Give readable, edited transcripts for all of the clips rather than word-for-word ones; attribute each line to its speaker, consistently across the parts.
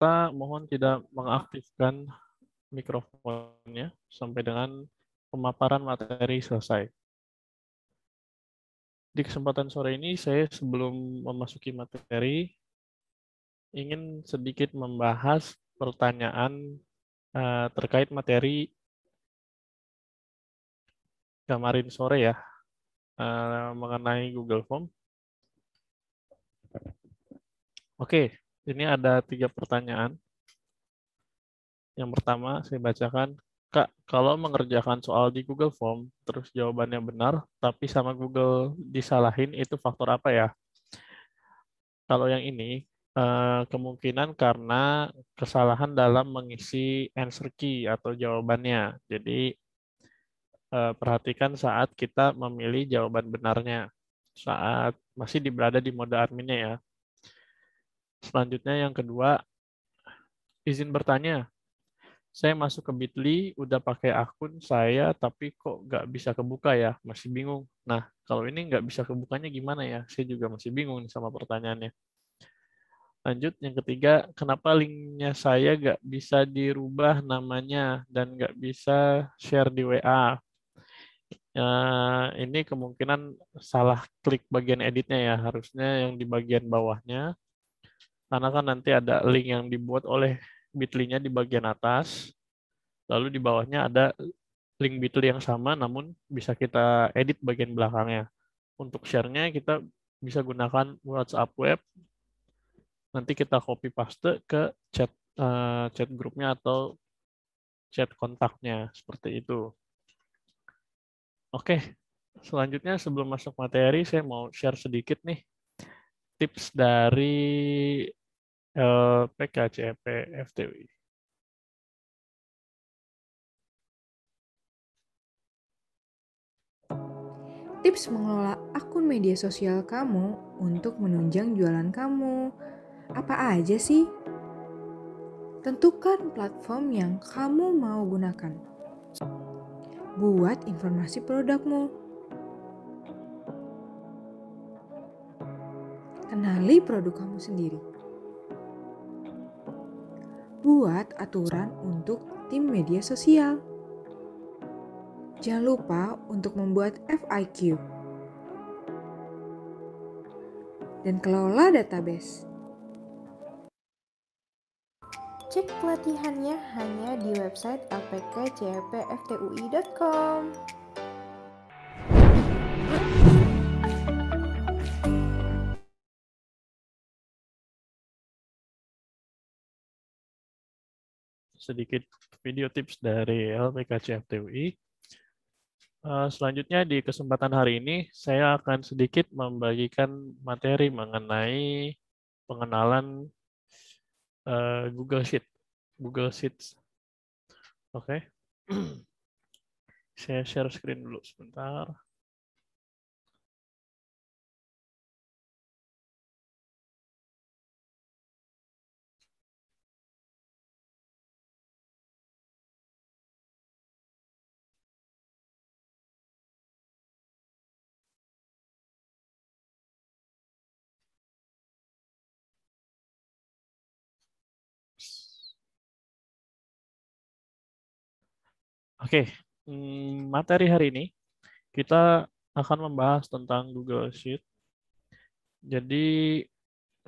Speaker 1: peserta mohon tidak mengaktifkan mikrofonnya sampai dengan pemaparan materi selesai. Di kesempatan sore ini saya sebelum memasuki materi ingin sedikit membahas pertanyaan terkait materi kemarin sore ya mengenai Google Form. Oke, ini ada 3 pertanyaan. Yang pertama saya bacakan, Kak, kalau mengerjakan soal di Google Form, terus jawabannya benar, tapi sama Google disalahin, itu faktor apa ya? Kalau yang ini, kemungkinan karena kesalahan dalam mengisi answer key atau jawabannya. Jadi, perhatikan saat kita memilih jawaban benarnya, saat masih berada di mode adminnya ya. Selanjutnya yang kedua, izin bertanya. Saya masuk ke Bitly, udah pakai akun saya, tapi kok nggak bisa kebuka ya? Masih bingung. Nah, kalau ini nggak bisa kebukanya gimana ya? Saya juga masih bingung nih sama pertanyaannya. Lanjut, yang ketiga, kenapa linknya saya nggak bisa dirubah namanya dan nggak bisa share di WA? Ini kemungkinan salah klik bagian editnya ya, harusnya yang di bagian bawahnya. Karena kan nanti ada link yang dibuat oleh Bitly-nya di bagian atas. Lalu di bawahnya ada link Bitly yang sama, namun bisa kita edit bagian belakangnya. Untuk share-nya kita bisa gunakan WhatsApp web. Nanti kita copy paste ke chat grupnya atau chat kontaknya seperti itu. Oke, selanjutnya sebelum masuk materi, saya mau share sedikit nih tips dari LPKCP FTUI.
Speaker 2: Tips mengelola akun media sosial kamu untuk menunjang jualan kamu. Apa aja sih? Tentukan platform yang kamu mau gunakan. Buat informasi produkmu. Kenali produk kamu sendiri. Buat aturan untuk tim media sosial. Jangan lupa untuk membuat FIQ. Dan kelola database. Cek pelatihannya hanya di website lpkcpftui.com.
Speaker 1: Sedikit video tips dari LPKCFTUI. Selanjutnya di kesempatan hari ini saya akan sedikit membagikan materi mengenai pengenalan Google Sheet, Google Sheets. Oke, saya share screen dulu sebentar. Oke, materi hari ini kita akan membahas tentang Google Sheet. Jadi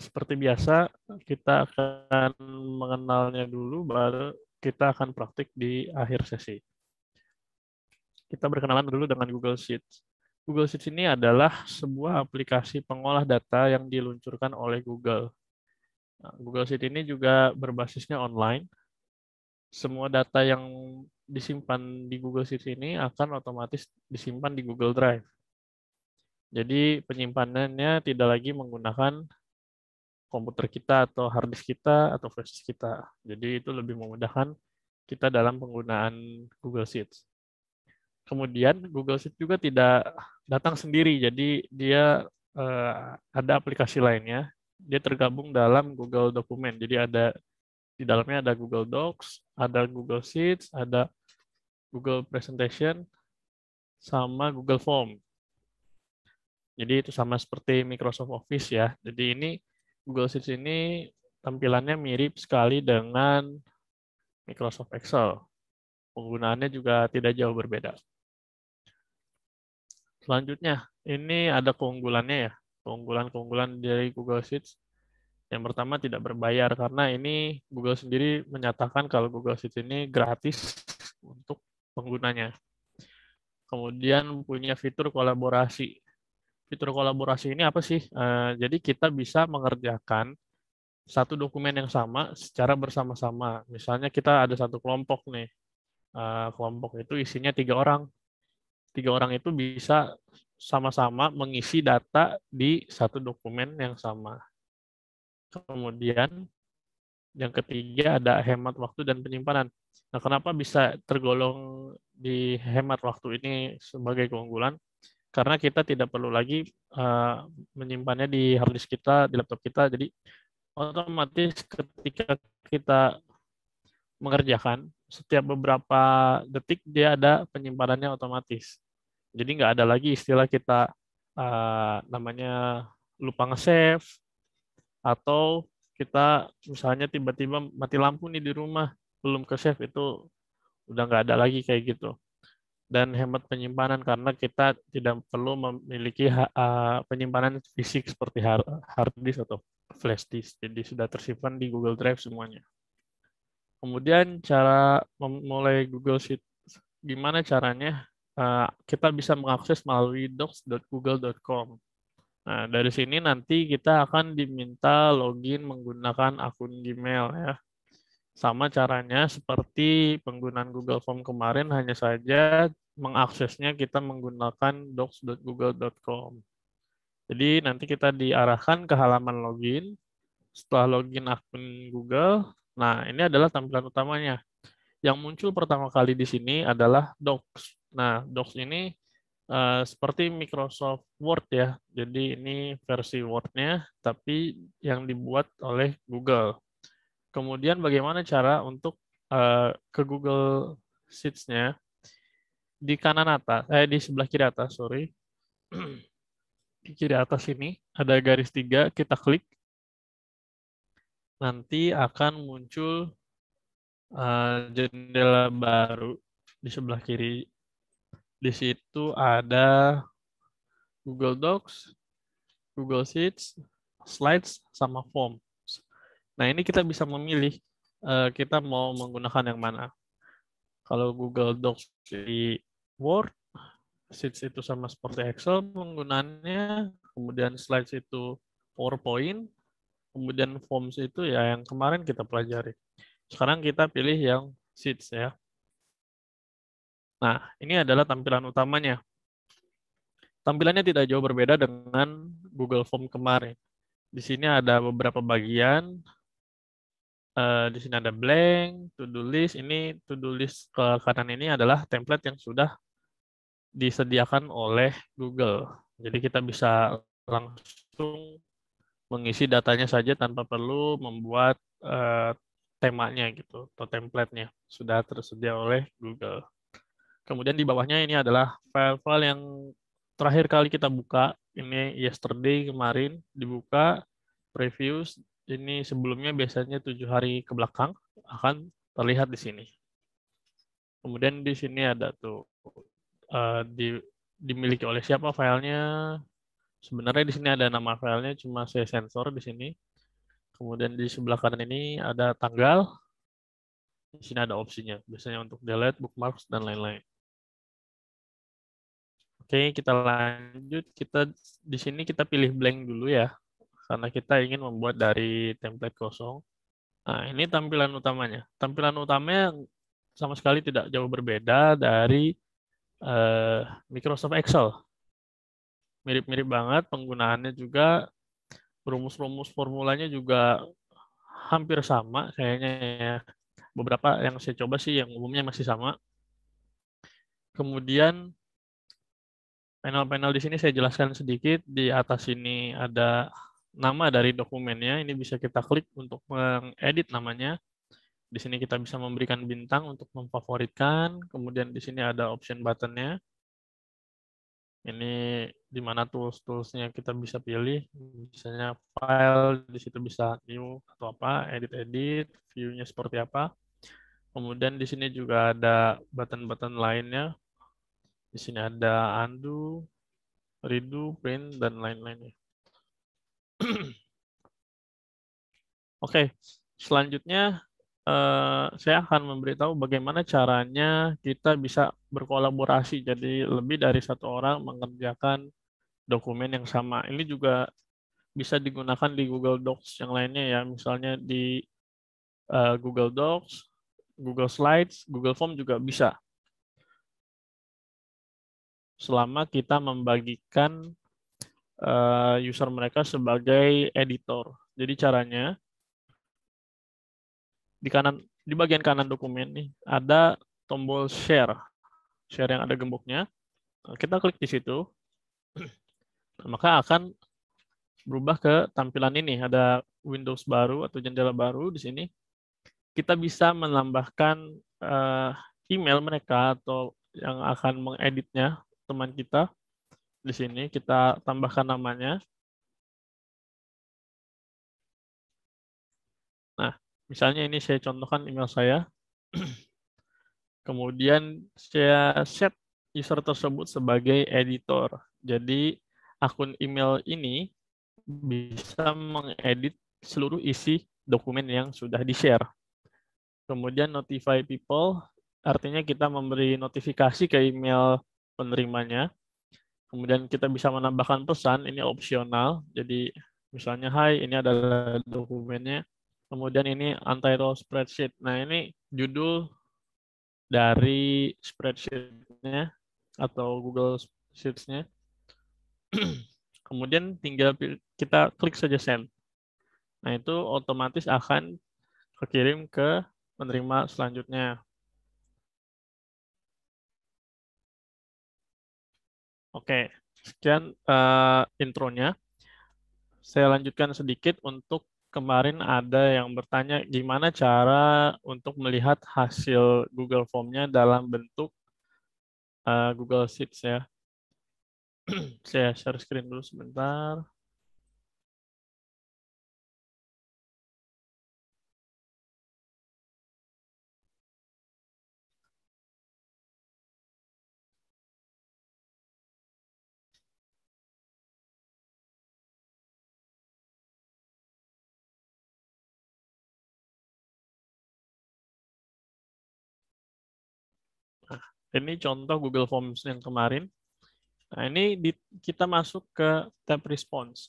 Speaker 1: seperti biasa kita akan mengenalnya dulu, baru kita akan praktik di akhir sesi. Kita berkenalan dulu dengan Google Sheets. Google Sheets ini adalah sebuah aplikasi pengolah data yang diluncurkan oleh Google. Nah, Google Sheets ini juga berbasisnya online. Semua data yang disimpan di Google Sheets ini akan otomatis disimpan di Google Drive. Jadi penyimpanannya tidak lagi menggunakan komputer kita atau hard disk kita atau flash disk kita. Jadi itu lebih memudahkan kita dalam penggunaan Google Sheets. Kemudian Google Sheets juga tidak datang sendiri, jadi dia ada aplikasi lainnya. Dia tergabung dalam Google Dokumen. Jadi di dalamnya ada Google Docs, ada Google Sheets, ada Google Presentation, sama Google Form. Jadi itu sama seperti Microsoft Office ya. Jadi ini Google Sheets ini tampilannya mirip sekali dengan Microsoft Excel. Penggunaannya juga tidak jauh berbeda. Selanjutnya, ini ada keunggulannya ya. Keunggulan-keunggulan dari Google Sheets. Yang pertama tidak berbayar karena ini Google sendiri menyatakan kalau Google Sheets ini gratis untuk penggunanya. Kemudian punya fitur kolaborasi. Fitur kolaborasi ini apa sih? Jadi kita bisa mengerjakan satu dokumen yang sama secara bersama-sama. Misalnya kita ada satu kelompok nih. Kelompok itu isinya 3 orang. 3 orang itu bisa sama-sama mengisi data di satu dokumen yang sama. Kemudian yang ketiga ada hemat waktu dan penyimpanan. Nah, kenapa bisa tergolong di hemat waktu ini sebagai keunggulan? Karena kita tidak perlu lagi menyimpannya di hard disk kita, di laptop kita. Jadi otomatis ketika kita mengerjakan, setiap beberapa detik dia ada penyimpanannya otomatis. Jadi nggak ada lagi istilah kita namanya lupa nge-save, atau kita misalnya tiba-tiba mati lampu nih di rumah, belum ke-save, itu udah nggak ada lagi kayak gitu. Dan hemat penyimpanan karena kita tidak perlu memiliki penyimpanan fisik seperti hard disk atau flash disk. Jadi sudah tersimpan di Google Drive semuanya. Kemudian cara memulai Google Sheet, gimana caranya? Kita bisa mengakses melalui docs.google.com. Nah, dari sini nanti kita akan diminta login menggunakan akun Gmail ya. Sama caranya seperti penggunaan Google Form kemarin, hanya saja mengaksesnya kita menggunakan docs.google.com. Jadi nanti kita diarahkan ke halaman login. Setelah login akun Google, nah ini adalah tampilan utamanya. Yang muncul pertama kali di sini adalah Docs. Nah, Docs ini seperti Microsoft Word ya. Jadi ini versi Word-nya, tapi yang dibuat oleh Google. Kemudian bagaimana cara untuk ke Google Sheets-nya? Di kanan atas, di sebelah kiri atas, sorry. Di kiri atas ini ada garis 3, kita klik. Nanti akan muncul jendela baru di sebelah kiri. Di situ ada Google Docs, Google Sheets, Slides, sama Forms. Nah, ini kita bisa memilih kita mau menggunakan yang mana. Kalau Google Docs di Word, Sheets itu sama seperti Excel penggunaannya, kemudian Slides itu PowerPoint, kemudian Forms itu ya yang kemarin kita pelajari. Sekarang kita pilih yang Sheets ya. Nah, ini adalah tampilan utamanya. Tampilannya tidak jauh berbeda dengan Google Form kemarin. Di sini ada beberapa bagian. Di sini ada blank, to-do list. Ini to-do list ke kanan ini adalah template yang sudah disediakan oleh Google. Jadi kita bisa langsung mengisi datanya saja tanpa perlu membuat temanya gitu atau template-nya sudah tersedia oleh Google. Kemudian di bawahnya ini adalah file-file yang terakhir kali kita buka. Ini yesterday kemarin dibuka, previews. Ini sebelumnya biasanya 7 hari ke belakang akan terlihat di sini. Kemudian di sini ada tuh dimiliki oleh siapa filenya. Sebenarnya di sini ada nama filenya, cuma saya sensor di sini. Kemudian di sebelah kanan ini ada tanggal. Di sini ada opsinya, biasanya untuk delete, bookmarks, dan lain-lain. Oke, kita lanjut. Di sini kita pilih blank dulu ya, karena kita ingin membuat dari template kosong. Nah, ini tampilan utamanya. Tampilan utamanya sama sekali tidak jauh berbeda dari Microsoft Excel. Mirip-mirip banget, penggunaannya juga, rumus-rumus formulanya juga hampir sama kayaknya ya. Beberapa yang saya coba sih yang umumnya masih sama. Kemudian panel-panel di sini saya jelaskan sedikit. Di atas ini ada nama dari dokumennya. Ini bisa kita klik untuk mengedit namanya. Di sini kita bisa memberikan bintang untuk memfavoritkan. Kemudian di sini ada option buttonnya. Ini di mana tools-toolsnya kita bisa pilih, misalnya file, di situ bisa new atau apa, edit-edit, view-nya seperti apa. Kemudian di sini juga ada button-button lainnya. Di sini ada undo, redo, print, dan lain-lainnya. Oke, selanjutnya saya akan memberitahu bagaimana caranya kita bisa berkolaborasi. Jadi lebih dari satu orang mengerjakan dokumen yang sama. Ini juga bisa digunakan di Google Docs yang lainnya ya, misalnya di Google Docs, Google Slides, Google Form juga bisa. Selama kita membagikan user mereka sebagai editor. Jadi caranya di bagian kanan dokumen nih ada tombol share, share yang ada gemboknya. Nah, kita klik di situ, maka akan berubah ke tampilan ini. Ada Windows baru atau jendela baru di sini. Kita bisa menambahkan email mereka atau yang akan mengeditnya teman kita. Di sini kita tambahkan namanya. Nah, misalnya ini saya contohkan email saya. Kemudian saya set user tersebut sebagai editor. Jadi akun email ini bisa mengedit seluruh isi dokumen yang sudah di-share. Kemudian notify people, artinya kita memberi notifikasi ke email penerimanya. Kemudian kita bisa menambahkan pesan, ini opsional. Jadi misalnya, hai, ini adalah dokumennya. Kemudian ini untitled spreadsheet. Nah, ini judul dari spreadsheet-nya atau Google Sheets-nya. Kemudian tinggal kita klik saja send. Nah, itu otomatis akan kekirim ke penerima selanjutnya. Oke, sekian intronya. Saya lanjutkan sedikit untuk kemarin ada yang bertanya gimana cara untuk melihat hasil Google Form-nya dalam bentuk Google Sheets ya. Saya share screen dulu sebentar. Nah, ini contoh Google Forms yang kemarin. Nah, ini kita masuk ke tab response.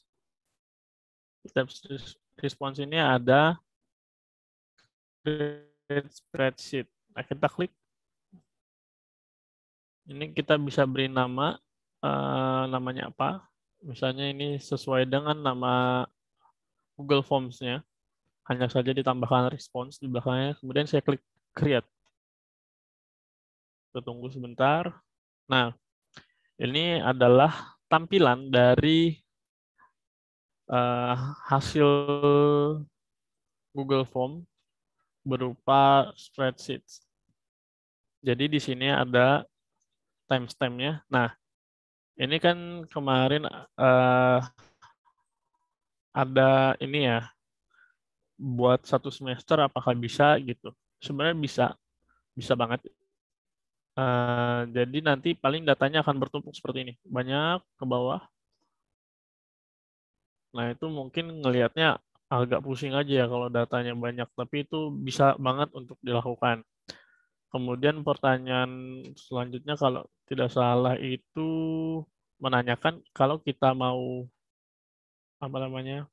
Speaker 1: Di tab response ini ada create spreadsheet. Nah, kita klik. Ini kita bisa beri nama, namanya apa. Misalnya ini sesuai dengan nama Google Forms-nya. Hanya saja ditambahkan response di belakangnya. Kemudian saya klik create. Kita tunggu sebentar. Nah, ini adalah tampilan dari hasil Google Form berupa spreadsheet. Jadi di sini ada timestamp-nya. Nah, ini kan kemarin ada ini ya, buat satu semester apakah bisa gitu. Sebenarnya bisa, bisa banget. Jadi nanti paling datanya akan bertumpuk seperti ini. Banyak ke bawah. Nah, itu mungkin ngelihatnya agak pusing aja ya kalau datanya banyak, tapi itu bisa banget untuk dilakukan. Kemudian pertanyaan selanjutnya kalau tidak salah itu menanyakan kalau kita mau apa namanya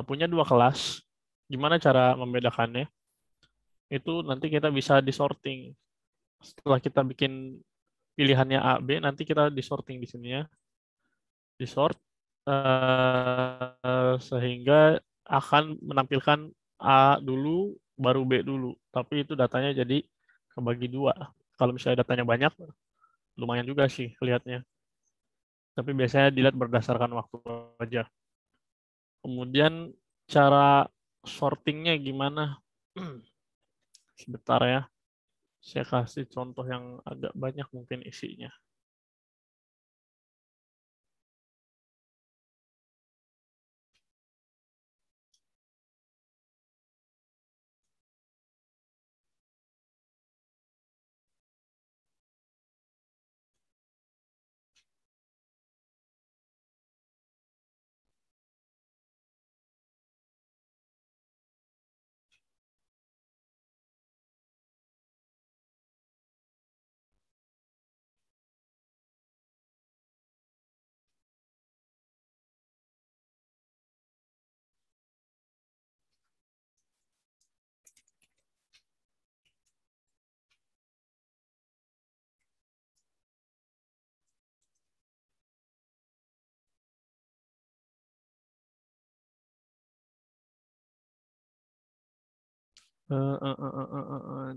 Speaker 1: punya dua kelas, gimana cara membedakannya? Itu nanti kita bisa disorting. Setelah kita bikin pilihannya A, B, nanti kita disorting di sini ya, disort sehingga akan menampilkan A dulu, baru B dulu. Tapi itu datanya jadi kebagi dua. Kalau misalnya datanya banyak, lumayan juga sih lihatnya. Tapi biasanya dilihat berdasarkan waktu aja. Kemudian cara sortingnya gimana? Sebentar ya. Saya kasih contoh yang agak banyak mungkin isinya.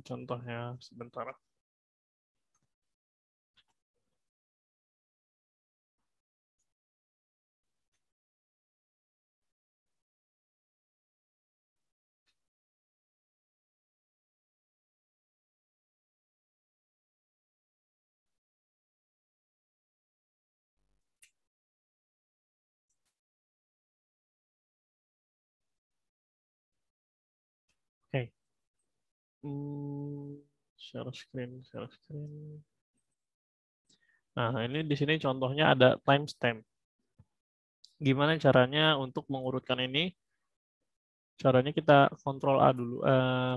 Speaker 1: Contohnya sebentar. Oke. Share screen, share screen. Nah, ini di sini contohnya ada timestamp. Gimana caranya untuk mengurutkan ini? Caranya kita kontrol A dulu,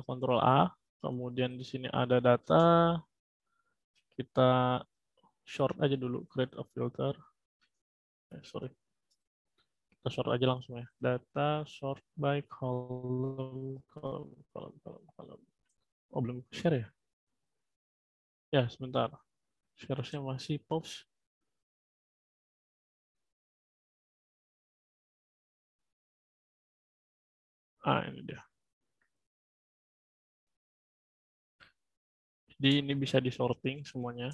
Speaker 1: kontrol A. Kemudian di sini ada data. Kita short aja dulu, create a filter. Sorry, kita short aja langsung ya. Data sort by column, column. Oh, belum share ya? Ya, sebentar. Share-nya masih pause. Ini dia. Jadi ini bisa disorting semuanya.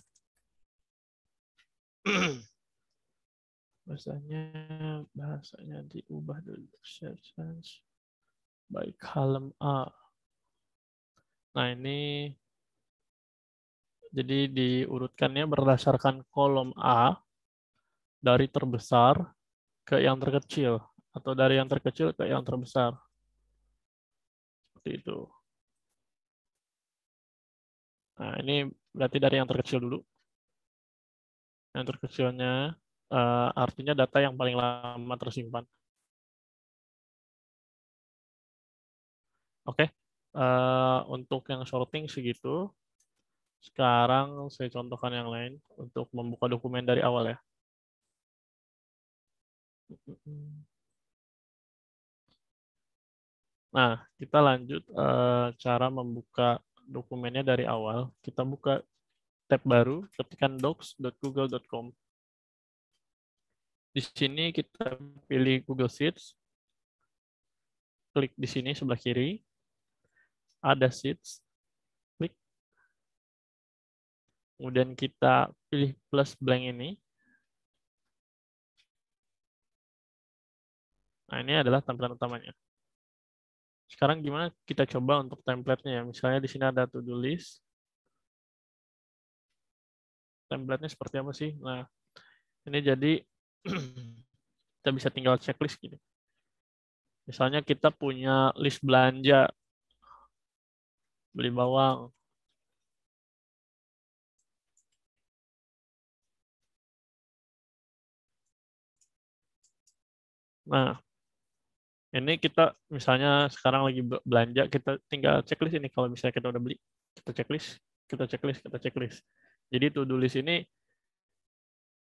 Speaker 1: bahasanya diubah dulu. Search by column A. Nah, ini jadi diurutkannya berdasarkan kolom A dari terbesar ke yang terkecil atau dari yang terkecil ke yang terbesar. Seperti itu. Nah, ini berarti dari yang terkecil dulu. Yang terkecilnya artinya data yang paling lama tersimpan. Oke. Untuk yang sorting segitu. Sekarang saya contohkan yang lain untuk membuka dokumen dari awal ya. Nah, kita lanjut cara membuka dokumennya dari awal. Kita buka tab baru, ketikkan docs.google.com. Di sini kita pilih Google Sheets. Klik di sini sebelah kiri. Ada Sheets. Klik. Kemudian kita pilih plus blank ini. Nah, ini adalah tampilan utamanya. Sekarang gimana kita coba untuk template-nya ya. Misalnya di sini ada to-do list. Template-nya seperti apa sih? Nah, ini jadi kita bisa tinggal checklist gini. Misalnya kita punya list belanja, beli bawang. Nah, ini kita misalnya sekarang lagi belanja, kita tinggal checklist ini. Kalau misalnya kita udah beli, kita checklist, kita checklist, kita checklist. Jadi to-do list ini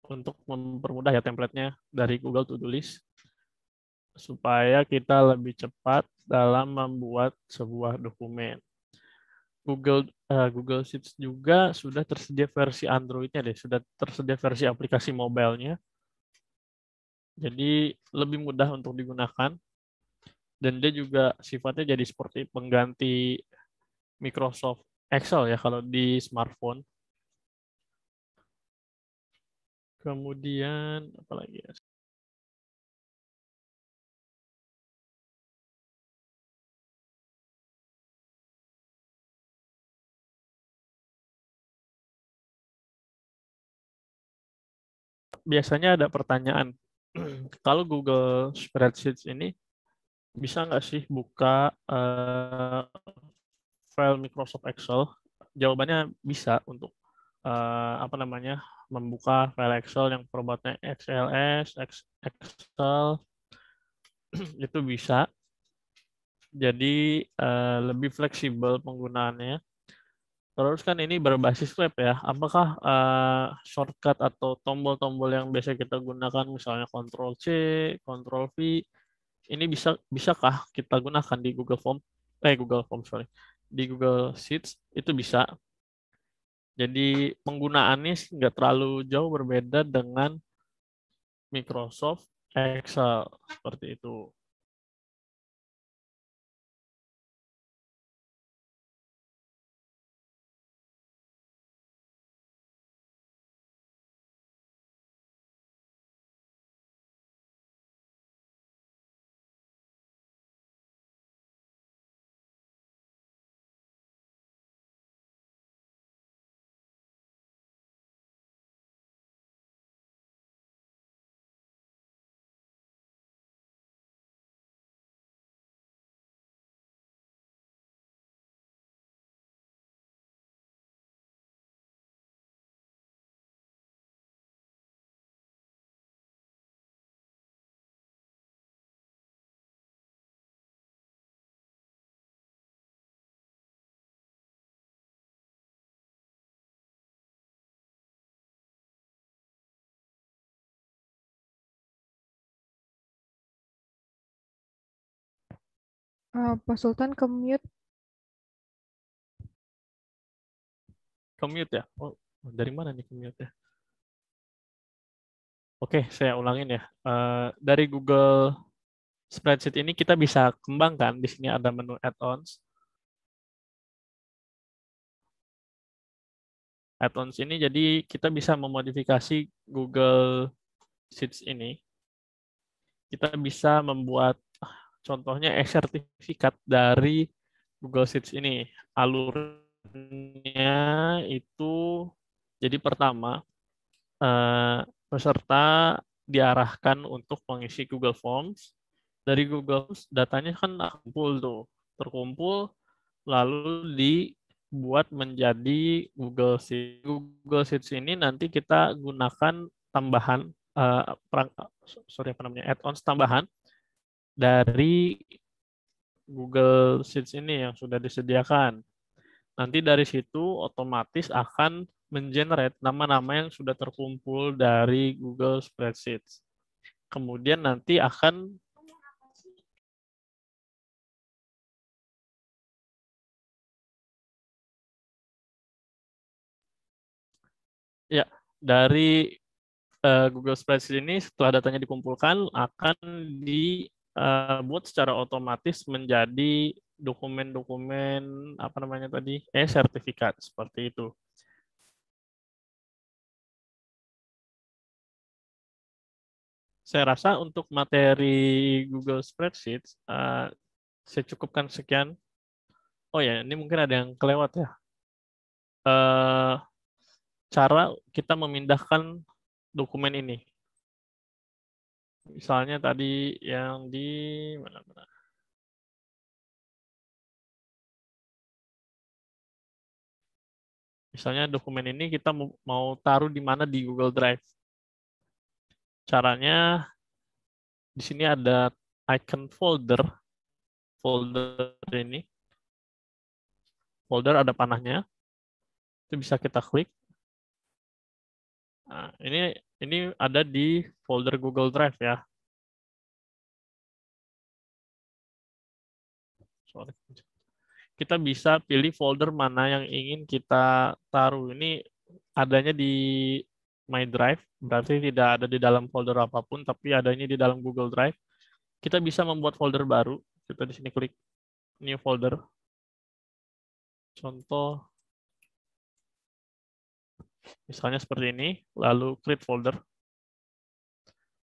Speaker 1: untuk mempermudah ya template-nya dari Google To-Do List supaya kita lebih cepat dalam membuat sebuah dokumen. Google Sheets juga sudah tersedia versi Android-nya deh, sudah tersedia versi aplikasi mobile-nya. Jadi lebih mudah untuk digunakan dan dia juga sifatnya jadi seperti pengganti Microsoft Excel ya kalau di smartphone. Kemudian apa lagi ya? Biasanya ada pertanyaan, kalau Google Spreadsheets ini bisa nggak sih buka file Microsoft Excel? Jawabannya bisa untuk apa namanya membuka file Excel yang formatnya XLS, Excel itu bisa. Jadi lebih fleksibel penggunaannya. Terus kan ini berbasis web ya. Apakah shortcut atau tombol-tombol yang biasa kita gunakan misalnya Ctrl C, Ctrl V ini bisakah kita gunakan di Google Form sorry, di Google Sheets itu bisa. Jadi penggunaannya nggak terlalu jauh berbeda dengan Microsoft Excel seperti itu.
Speaker 2: Pak Sultan ke-mute.
Speaker 1: Commute ya? Oh, dari mana nih commute ya? Oke, saya ulangin ya. Dari Google Spreadsheet ini kita bisa kembangkan. Di sini ada menu add-ons. Add-ons ini jadi kita bisa memodifikasi Google Sheets ini. Kita bisa membuat contohnya e-sertifikat dari Google Sheets ini. Alurnya itu jadi pertama peserta diarahkan untuk mengisi Google Forms. Dari Google Forms datanya kan terkumpul lalu dibuat menjadi Google Sheets. Google Sheets ini nanti kita gunakan tambahan add-ons tambahan dari Google Sheets ini yang sudah disediakan. Nanti dari situ otomatis akan mengenerate nama-nama yang sudah terkumpul dari Google Spreadsheets. Kemudian nanti akan ya dari Google Spreadsheet ini setelah datanya dikumpulkan akan dibuat secara otomatis menjadi dokumen-dokumen apa namanya tadi sertifikat seperti itu. Saya rasa untuk materi Google Spreadsheet saya cukupkan sekian. Oh ya, ini mungkin ada yang kelewat ya. Cara kita memindahkan dokumen ini. Misalnya tadi yang di mana-mana. Misalnya dokumen ini kita mau taruh di mana di Google Drive. Caranya di sini ada icon folder. Folder ini. Folder ada panahnya. Itu bisa kita klik. Nah, ini ada di folder Google Drive ya. Sorry. Kita bisa pilih folder mana yang ingin kita taruh. Ini adanya di My Drive, berarti tidak ada di dalam folder apapun, tapi adanya di dalam Google Drive. Kita bisa membuat folder baru. Kita di sini klik New Folder. Contoh, misalnya seperti ini, lalu Create Folder.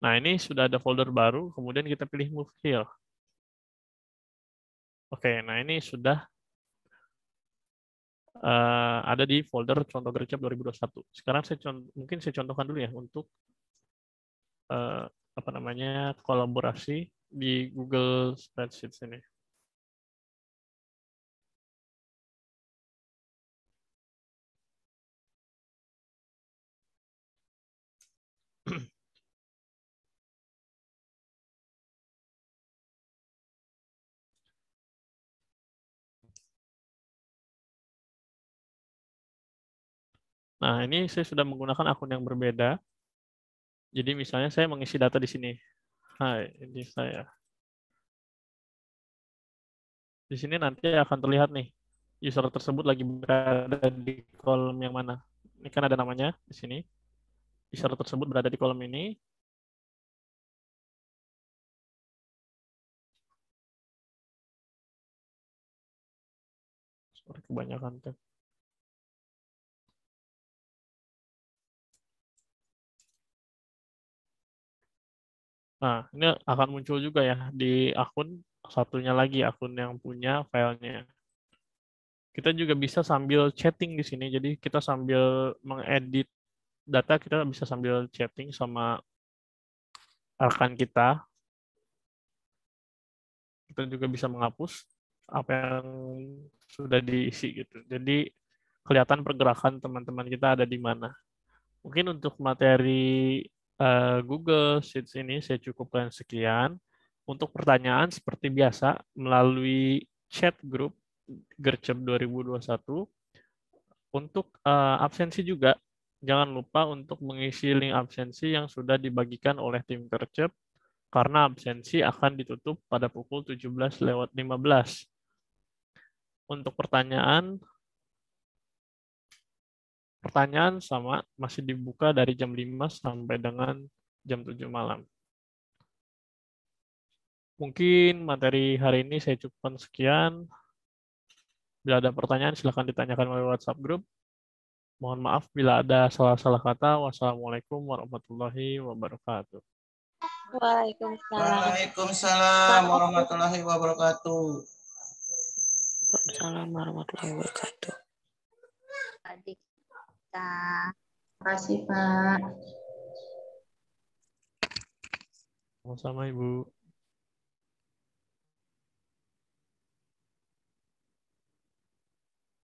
Speaker 1: Nah, ini sudah ada folder baru, kemudian kita pilih Move Here. Oke, nah ini sudah ada di folder contoh Gercep 2021. Sekarang mungkin saya contohkan dulu ya untuk apa namanya kolaborasi di Google Spreadsheet ini. Nah, ini saya sudah menggunakan akun yang berbeda. Jadi misalnya saya mengisi data di sini. Hai, ini saya. Di sini nanti akan terlihat nih, user tersebut lagi berada di kolom yang mana. Ini kan ada namanya di sini. User tersebut berada di kolom ini. Sorry, kebanyakan tuh. Nah, ini akan muncul juga ya di akun satunya lagi, akun yang punya filenya. Kita juga bisa sambil chatting di sini. Jadi kita sambil mengedit data, kita bisa sambil chatting sama rekan kita. Kita juga bisa menghapus apa yang sudah diisi gitu. Jadi kelihatan pergerakan teman-teman kita ada di mana. Mungkin untuk materi Google Sheets ini saya cukupkan sekian. Untuk pertanyaan seperti biasa melalui chat grup Gercep 2021. Untuk absensi juga jangan lupa untuk mengisi link absensi yang sudah dibagikan oleh tim Gercep karena absensi akan ditutup pada pukul 17:15. Untuk pertanyaan sama masih dibuka dari jam 5 sampai dengan jam 7 malam. Mungkin materi hari ini saya cukupkan sekian. Bila ada pertanyaan, silakan ditanyakan melalui WhatsApp group. Mohon maaf bila ada salah-salah kata. Wassalamualaikum warahmatullahi wabarakatuh.
Speaker 3: Waalaikumsalam.
Speaker 4: Waalaikumsalam warahmatullahi wabarakatuh.
Speaker 3: Waalaikumsalam warahmatullahi wabarakatuh.
Speaker 5: Adik kita.
Speaker 6: Terima kasih, Pak.
Speaker 1: Sama-sama, Ibu.